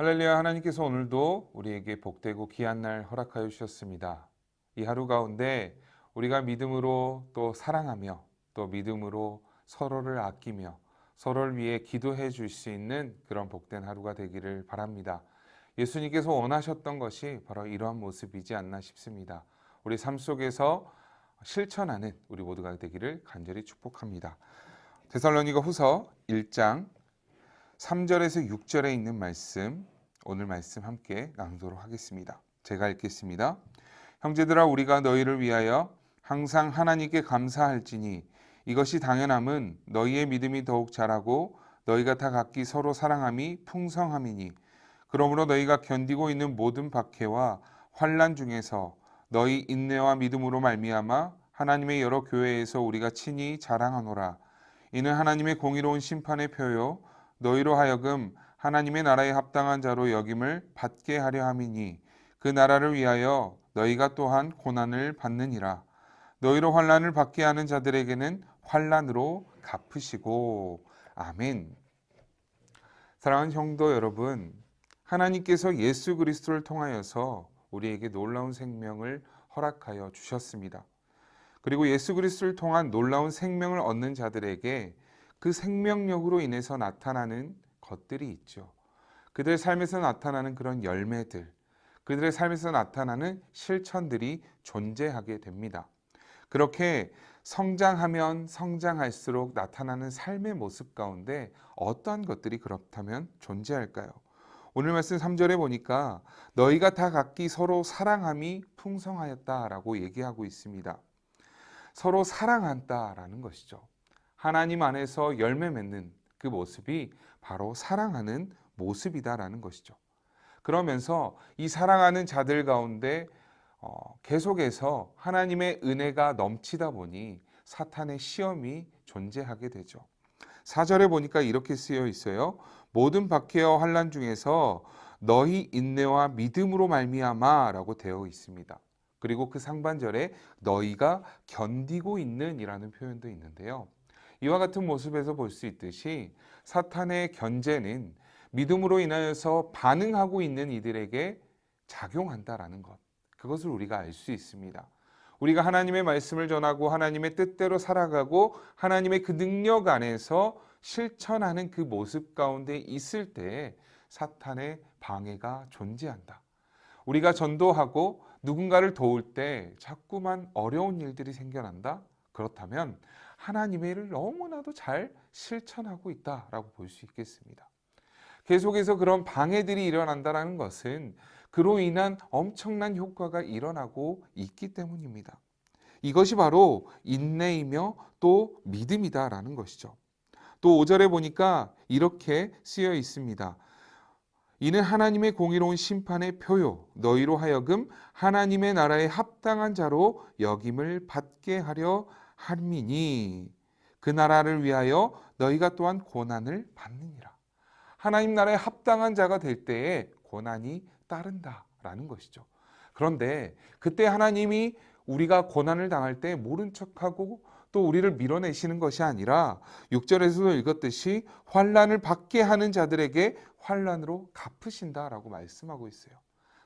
할렐루야. 하나님께서 오늘도 우리에게 복되고 귀한 날 허락하여 주셨습니다. 이 하루 가운데 우리가 믿음으로 또 사랑하며 또 믿음으로 서로를 아끼며 서로를 위해 기도해 줄 수 있는 그런 복된 하루가 되기를 바랍니다. 예수님께서 원하셨던 것이 바로 이러한 모습이지 않나 싶습니다. 우리 삶 속에서 실천하는 우리 모두가 되기를 간절히 축복합니다. 데살로니가 후서 1장 3절에서 6절에 있는 말씀, 오늘 말씀 함께 나누도록 하겠습니다. 제가 읽겠습니다. 형제들아, 우리가 너희를 위하여 항상 하나님께 감사할지니 이것이 당연함은 너희의 믿음이 더욱 자라고 너희가 다 각기 서로 사랑함이 풍성함이니, 그러므로 너희가 견디고 있는 모든 박해와 환난 중에서 너희 인내와 믿음으로 말미암아 하나님의 여러 교회에서 우리가 친히 자랑하노라. 이는 하나님의 공의로운 심판의 표요 너희로 하여금 하나님의 나라에 합당한 자로 여김을 받게 하려 함이니, 그 나라를 위하여 너희가 또한 고난을 받느니라. 너희로 환난을 받게 하는 자들에게는 환난으로 갚으시고. 아멘. 사랑하는 성도 여러분, 하나님께서 예수 그리스도를 통하여서 우리에게 놀라운 생명을 허락하여 주셨습니다. 그리고 예수 그리스도를 통한 놀라운 생명을 얻는 자들에게 그 생명력으로 인해서 나타나는 것들이 있죠. 그들의 삶에서 나타나는 그런 열매들, 그들의 삶에서 나타나는 실천들이 존재하게 됩니다. 그렇게 성장하면 성장할수록 나타나는 삶의 모습 가운데 어떠한 것들이 그렇다면 존재할까요? 오늘 말씀 3절에 보니까 너희가 다 각기 서로 사랑함이 풍성하였다라고 얘기하고 있습니다. 서로 사랑한다라는 것이죠. 하나님 안에서 열매 맺는 그 모습이 바로 사랑하는 모습이다라는 것이죠. 그러면서 이 사랑하는 자들 가운데 계속해서 하나님의 은혜가 넘치다 보니 사탄의 시험이 존재하게 되죠. 4절에 보니까 이렇게 쓰여 있어요. 모든 박해와 환난 중에서 너희 인내와 믿음으로 말미암아라고 되어 있습니다. 그리고 그 상반절에 너희가 견디고 있는 이라는 표현도 있는데요. 이와 같은 모습에서 볼 수 있듯이 사탄의 견제는 믿음으로 인하여서 반응하고 있는 이들에게 작용한다라는 것, 그것을 우리가 알 수 있습니다. 우리가 하나님의 말씀을 전하고 하나님의 뜻대로 살아가고 하나님의 그 능력 안에서 실천하는 그 모습 가운데 있을 때 사탄의 방해가 존재한다. 우리가 전도하고 누군가를 도울 때 자꾸만 어려운 일들이 생겨난다? 그렇다면 하나님의 일을 너무나도 잘 실천하고 있다라고 볼 수 있겠습니다. 계속해서 그런 방해들이 일어난다는 것은 그로 인한 엄청난 효과가 일어나고 있기 때문입니다. 이것이 바로 인내이며 또 믿음이다라는 것이죠. 또 5절에 보니까 이렇게 쓰여 있습니다. 이는 하나님의 공의로운 심판의 표요 너희로 하여금 하나님의 나라에 합당한 자로 여김을 받게 하려 함이니, 그 나라를 위하여 너희가 또한 고난을 받느니라. 하나님 나라에 합당한 자가 될 때에 고난이 따른다라는 것이죠. 그런데 그때 하나님이 우리가 고난을 당할 때 모른 척하고 또 우리를 밀어내시는 것이 아니라 6절에서도 읽었듯이 환난을 받게 하는 자들에게 환난으로 갚으신다라고 말씀하고 있어요.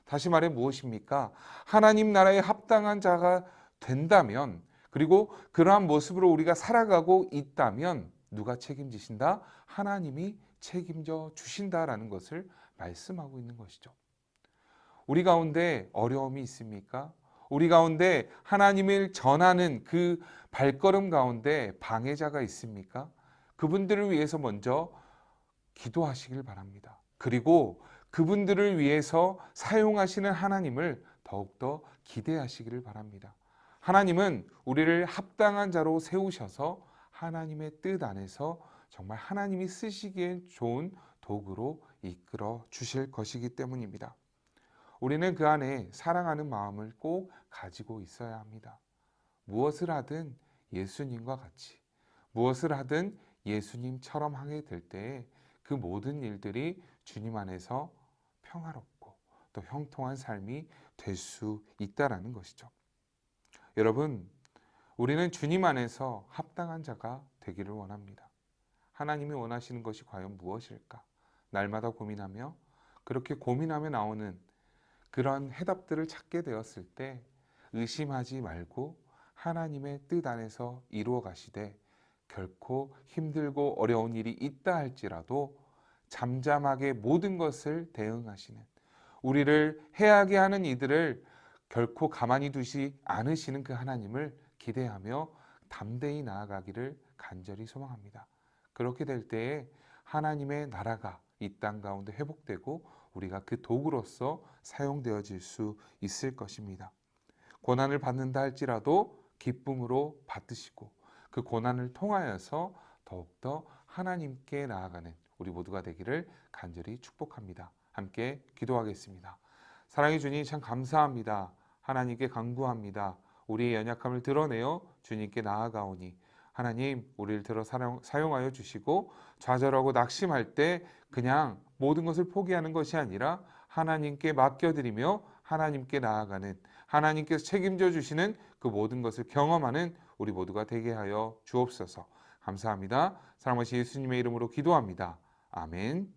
다시 말해 무엇입니까? 하나님 나라에 합당한 자가 된다면, 그리고 그러한 모습으로 우리가 살아가고 있다면 누가 책임지신다? 하나님이 책임져 주신다라는 것을 말씀하고 있는 것이죠. 우리 가운데 어려움이 있습니까? 우리 가운데 하나님을 전하는 그 발걸음 가운데 방해자가 있습니까? 그분들을 위해서 먼저 기도하시길 바랍니다. 그리고 그분들을 위해서 사용하시는 하나님을 더욱더 기대하시기를 바랍니다. 하나님은 우리를 합당한 자로 세우셔서 하나님의 뜻 안에서 정말 하나님이 쓰시기엔 좋은 도구로 이끌어 주실 것이기 때문입니다. 우리는 그 안에 사랑하는 마음을 꼭 가지고 있어야 합니다. 무엇을 하든 예수님과 같이, 무엇을 하든 예수님처럼 하게 될 때에 그 모든 일들이 주님 안에서 평화롭고 또 형통한 삶이 될 수 있다라는 것이죠. 여러분, 우리는 주님 안에서 합당한 자가 되기를 원합니다. 하나님이 원하시는 것이 과연 무엇일까? 날마다 고민하며 그렇게 고민하며 나오는 그런 해답들을 찾게 되었을 때 의심하지 말고 하나님의 뜻 안에서 이루어 가시되, 결코 힘들고 어려운 일이 있다 할지라도 잠잠하게 모든 것을 대응하시는, 우리를 해하게 하는 이들을 결코 가만히 두지 않으시는 그 하나님을 기대하며 담대히 나아가기를 간절히 소망합니다. 그렇게 될 때에 하나님의 나라가 이 땅 가운데 회복되고 우리가 그 도구로서 사용되어질 수 있을 것입니다. 고난을 받는다 할지라도 기쁨으로 받으시고 그 고난을 통하여서 더욱더 하나님께 나아가는 우리 모두가 되기를 간절히 축복합니다. 함께 기도하겠습니다. 사랑의 주님, 참 감사합니다. 하나님께 간구합니다. 우리의 연약함을 드러내어 주님께 나아가오니 하나님, 우리를 들어 사용하여 주시고 좌절하고 낙심할 때 그냥 모든 것을 포기하는 것이 아니라 하나님께 맡겨드리며 하나님께 나아가는, 하나님께서 책임져 주시는 그 모든 것을 경험하는 우리 모두가 되게 하여 주옵소서. 감사합니다. 사랑하신 예수님의 이름으로 기도합니다. 아멘.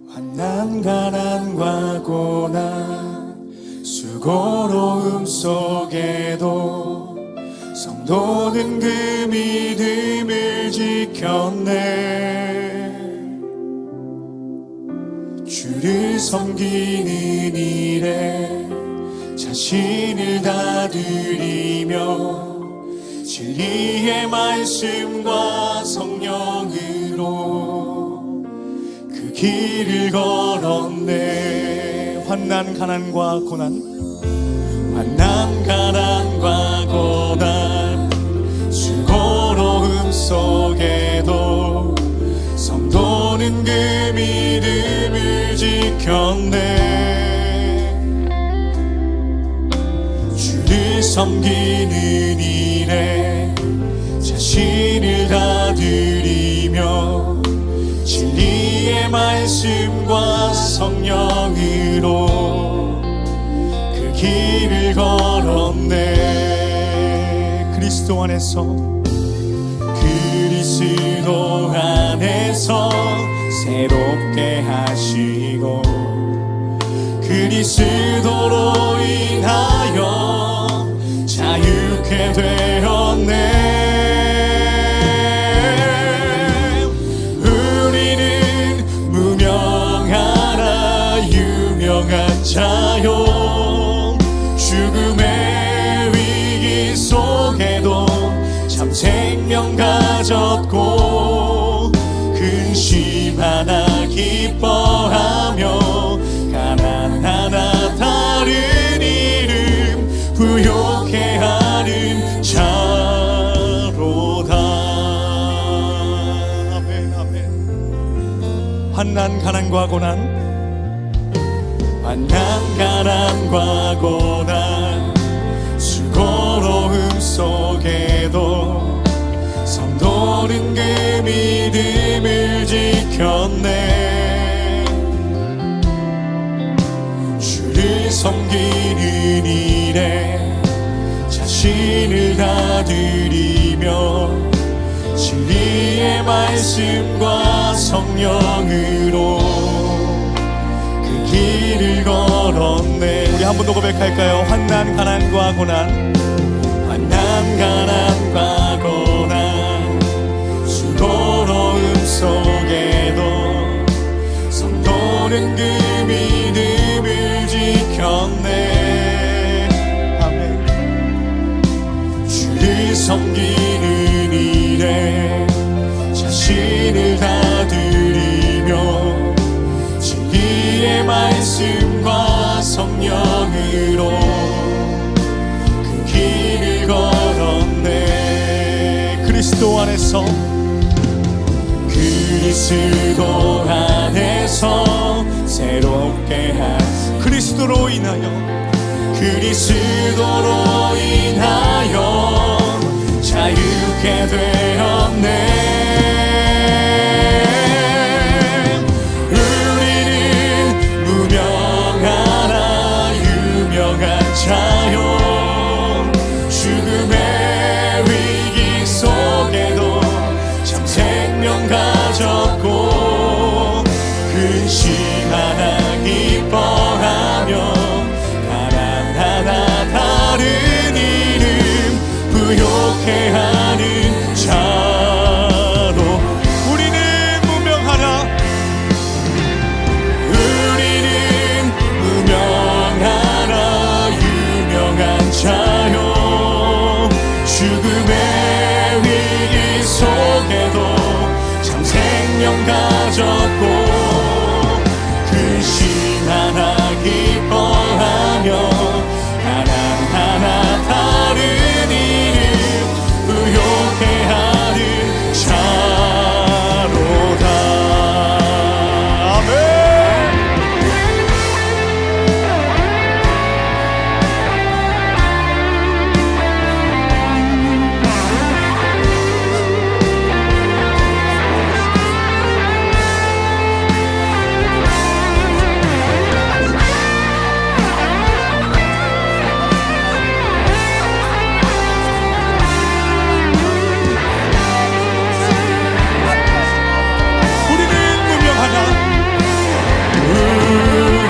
환난 가난과 고난 수고로움 속에도 성도는 그 믿음을 지켰네. 주를 섬기는 일에 자신을 다 드리며 진리의 말씀과 성령으로 그 길을 걸었네. 환난 가난과 고난 수고로움 속에도 성도는 그 믿음을 지켰네. 주를 섬기는 일에 자신을 다 드리며 진리의 말씀과 성령으로 그 길을 걸었네. 그리스도 안에서 새롭게 하시고 그리스도로 인하여 자유케 되었네. 우리는 무명하라 유명한 자요. 죽음의 위기 속에도 참 생명 가졌고 근심하나 기뻐하며 가난하나 다른 이름 부요케 하는 자로다. 아멘, 아멘. 환난 가난과 고난 수고로움 속에도 성도는 그 믿음을 지켰네. 주를 섬기는 일에 자신을 다 드리며 진리의 말씀과 성령으로 그 길을 걸었네. 우리 한 번 더 고백할까요? 환난 가난과 고난 수고로움 속에도 성도는 그 믿음을 지켰네. 아멘. 주를 섬기는 일에 자신을 다 드리며 진리의 말씀과 성령으로 그 길을 걸었네. 그리스도 안에서 새롭게 하시 그리스도로 인하여 자유케 되었네. 가졌고 근심 하나 기뻐하며 하나하나 다른 이름 부요케 하는 자로다. 아멘.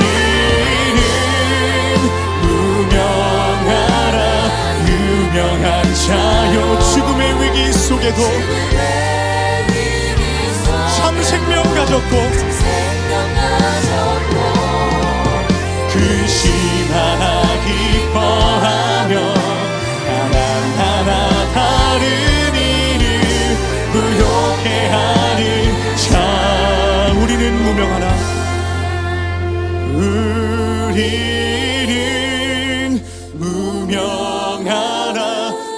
우리는 무명하나 유명한 자요 죽음의 위기 속에도 참 생명 가졌고 근심 하나 기뻐하며 하나하나 다른 이름 부요케 하는 자. 우리는 무명하나 우리는 무명하나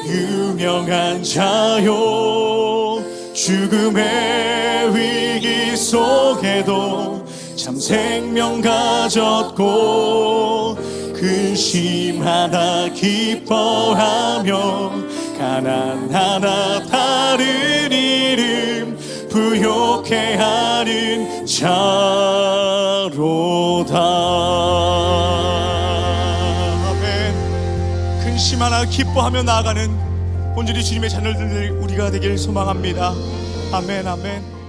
유명한 자요 죽음의 위기 속에도 참 생명 가졌고 근심 하나 기뻐하며 가난하나 다른 이름 부요케 하는 자로다. 아멘. 근심 하나 기뻐하며 나아가는 온전히 주님의 자녀들 우리가 되길 소망합니다. 아멘 아멘.